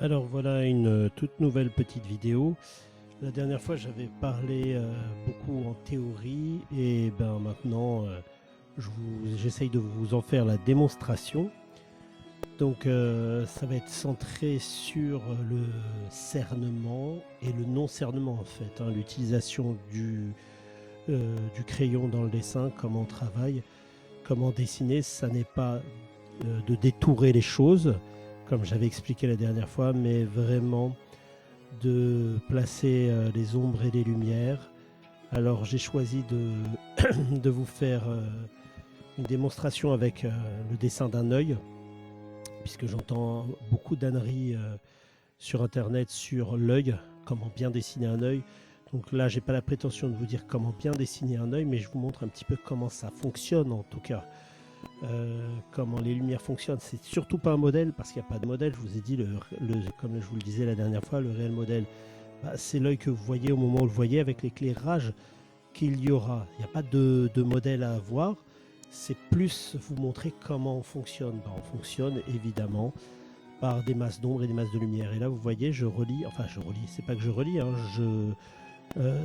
Alors voilà une toute nouvelle petite vidéo. La dernière fois j'avais parlé beaucoup en théorie et ben maintenant j'essaye de vous en faire la démonstration. Donc ça va être centré sur le cernement et le non-cernement en fait, hein, l'utilisation du crayon dans le dessin, comment on travaille, comment dessiner. Ça n'est pas de détourer les choses, comme j'avais expliqué la dernière fois, mais vraiment de placer les ombres et les lumières. Alors j'ai choisi de vous faire une démonstration avec le dessin d'un œil, puisque j'entends beaucoup d'âneries sur internet sur l'œil, comment bien dessiner un œil. Donc là, j'ai pas la prétention de vous dire comment bien dessiner un œil, mais je vous montre un petit peu comment ça fonctionne en tout cas. Comment les lumières fonctionnent. C'est surtout pas un modèle parce qu'il n'y a pas de modèle. Je vous ai dit, comme je vous le disais la dernière fois, le réel modèle, bah, c'est l'œil que vous voyez au moment où vous le voyez avec l'éclairage qu'il y aura. Il n'y a pas de modèle à avoir. C'est plus vous montrer comment on fonctionne. Bah, on fonctionne évidemment par des masses d'ombre et des masses de lumière. Et là, vous voyez, je relis. Enfin, je relis. C'est pas que je relis. Hein,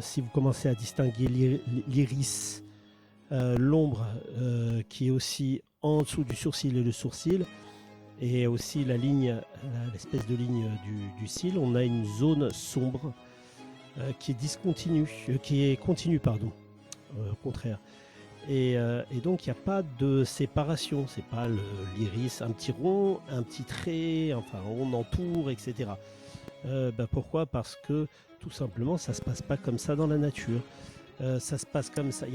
si vous commencez à distinguer l'iris, l'ombre qui est aussi en dessous du sourcil et le sourcil, et aussi la ligne, l'espèce de ligne du cil, on a une zone sombre qui est discontinue, qui est continue, pardon, au contraire. Et donc il n'y a pas de séparation, c'est pas l'iris, un petit rond, un petit trait, enfin on entoure, etc. Pourquoi? Parce que tout simplement ça se passe pas comme ça dans la nature. Ça se passe comme ça.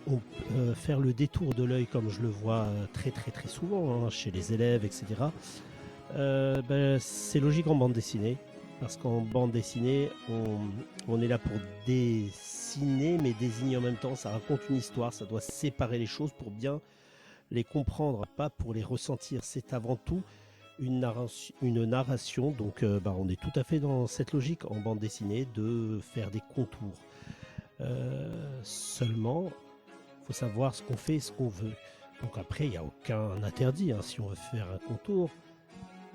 On peut faire le détour de l'œil comme je le vois très très très souvent hein, chez les élèves, etc. C'est logique en bande dessinée. Parce qu'en bande dessinée, on est là pour dessiner, mais désigner en même temps. Ça raconte une histoire, ça doit séparer les choses pour bien les comprendre, pas pour les ressentir. C'est avant tout une narration. Donc on est tout à fait dans cette logique en bande dessinée de faire des contours. Seulement, il faut savoir ce qu'on fait et ce qu'on veut. Donc après, il n'y a aucun interdit. Hein. Si on veut faire un contour,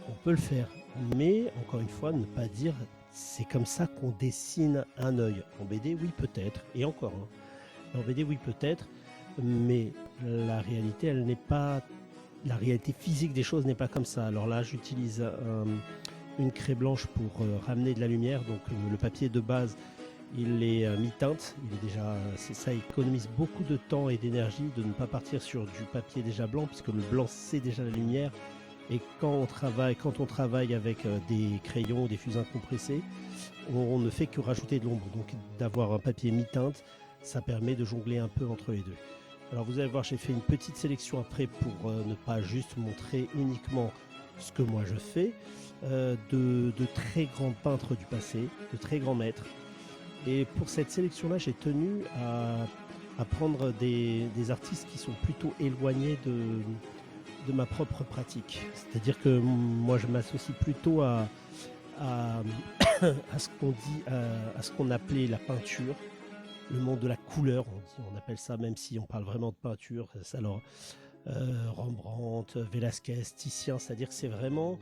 on peut le faire. Mais encore une fois, ne pas dire c'est comme ça qu'on dessine un œil. En BD, oui, peut-être. Et encore. Hein. En BD, oui, peut-être. Mais la réalité, elle n'est pas. La réalité physique des choses n'est pas comme ça. Alors là, j'utilise une craie blanche pour ramener de la lumière. Donc le papier de base, il est mi-teinte, ça économise beaucoup de temps et d'énergie de ne pas partir sur du papier déjà blanc, puisque le blanc c'est déjà la lumière. Et quand on travaille avec des crayons, des fusains compressés, on ne fait que rajouter de l'ombre. Donc d'avoir un papier mi-teinte, ça permet de jongler un peu entre les deux. Alors vous allez voir, j'ai fait une petite sélection après pour ne pas juste montrer uniquement ce que moi je fais, de très grands peintres du passé, de très grands maîtres. Et pour cette sélection-là, j'ai tenu à prendre des artistes qui sont plutôt éloignés de ma propre pratique. C'est-à-dire que moi, je m'associe plutôt à, à ce qu'on dit, à ce qu'on appelait la peinture, le monde de la couleur, on appelle ça, même si on parle vraiment de peinture. Alors, Rembrandt, Velasquez, Titien, c'est-à-dire que c'est vraiment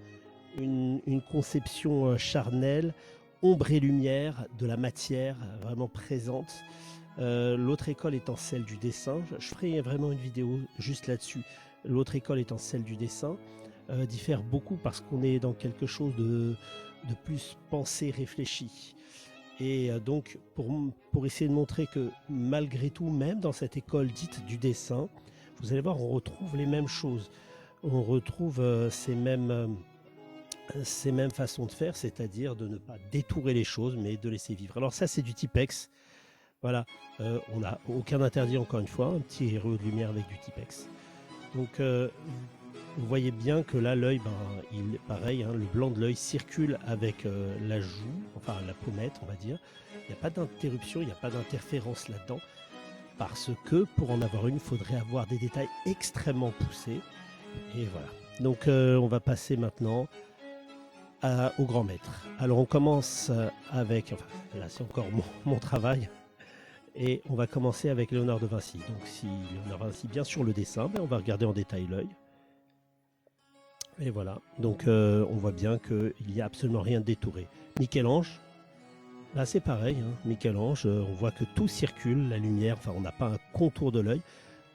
une conception charnelle, ombre et lumière de la matière vraiment présente. L'autre école étant celle du dessin, je ferai vraiment une vidéo juste là-dessus. L'autre école étant celle du dessin, diffère beaucoup parce qu'on est dans quelque chose de plus pensé, réfléchi. Et donc, pour essayer de montrer que malgré tout, même dans cette école dite du dessin, vous allez voir, on retrouve les mêmes choses. On retrouve ces mêmes façons de faire, c'est-à-dire de ne pas détourer les choses, mais de laisser vivre. Alors ça, c'est du Tipex. Voilà, on n'a aucun interdit, encore une fois, un petit héros de lumière avec du Tipex. Donc, vous voyez bien que là, l'œil, pareil, hein, le blanc de l'œil circule avec la joue, enfin la pommette, on va dire. Il n'y a pas d'interruption, il n'y a pas d'interférence là-dedans, parce que pour en avoir une, il faudrait avoir des détails extrêmement poussés. Et voilà. Donc, on va passer maintenant au grand maître. Alors on commence avec, enfin là c'est encore mon travail, et on va commencer avec Léonard de Vinci. Donc si Léonard de Vinci, bien sûr le dessin, on va regarder en détail l'œil. Et voilà. Donc on voit bien qu'il n'y a absolument rien de détouré. Michel-Ange, là c'est pareil. Hein. Michel-Ange, on voit que tout circule, la lumière, enfin on n'a pas un contour de l'œil.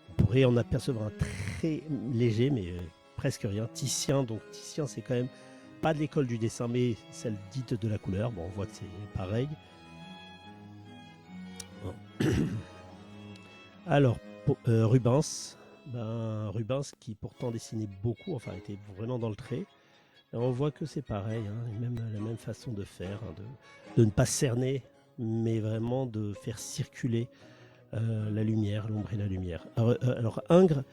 On pourrait en apercevoir un très léger, mais presque rien. Titien, donc Titien c'est quand même pas de l'école du dessin, mais celle dite de la couleur. Bon, on voit que c'est pareil. Bon. Alors, Rubens. Rubens qui pourtant dessinait beaucoup, enfin était vraiment dans le trait. Et on voit que c'est pareil, hein, même la même façon de faire, hein, de ne pas cerner, mais vraiment de faire circuler la lumière, l'ombre et la lumière. Alors Ingres,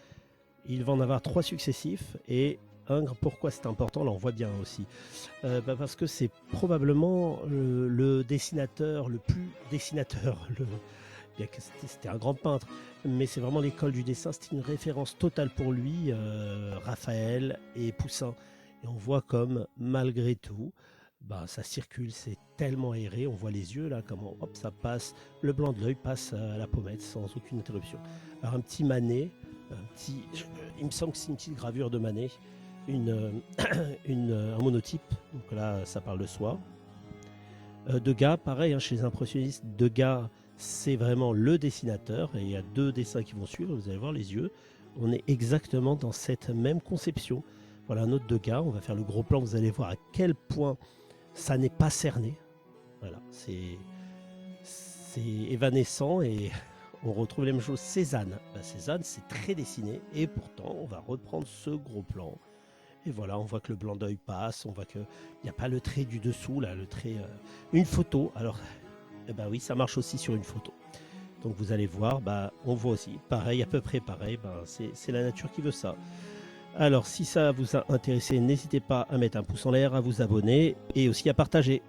il va en avoir 3 successifs, et Ingres, pourquoi c'est important, là on voit bien aussi, parce que c'est probablement le dessinateur, le plus dessinateur, c'était un grand peintre, mais c'est vraiment l'école du dessin, c'est une référence totale pour lui, Raphaël et Poussin. Et on voit comme, malgré tout, ça circule, c'est tellement aéré, on voit les yeux là, comment hop, ça passe, le blanc de l'œil passe à la pommette sans aucune interruption. Alors un petit Manet, il me semble que c'est une petite gravure de Manet, un monotype, donc là ça parle de soi. Degas, pareil, hein, chez les impressionnistes, Degas, c'est vraiment le dessinateur, et il y a 2 dessins qui vont suivre, vous allez voir les yeux, on est exactement dans cette même conception. Voilà un autre Degas, on va faire le gros plan, vous allez voir à quel point ça n'est pas cerné. Voilà, c'est évanescent, et on retrouve la même chose. Cézanne, Cézanne c'est très dessiné, et pourtant on va reprendre ce gros plan. Et voilà, on voit que le blanc d'œil passe, on voit qu'il n'y a pas le trait du dessous, là, le trait. Une photo, alors, oui, ça marche aussi sur une photo. Donc vous allez voir, on voit aussi, pareil, à peu près pareil, c'est la nature qui veut ça. Alors, si ça vous a intéressé, n'hésitez pas à mettre un pouce en l'air, à vous abonner et aussi à partager.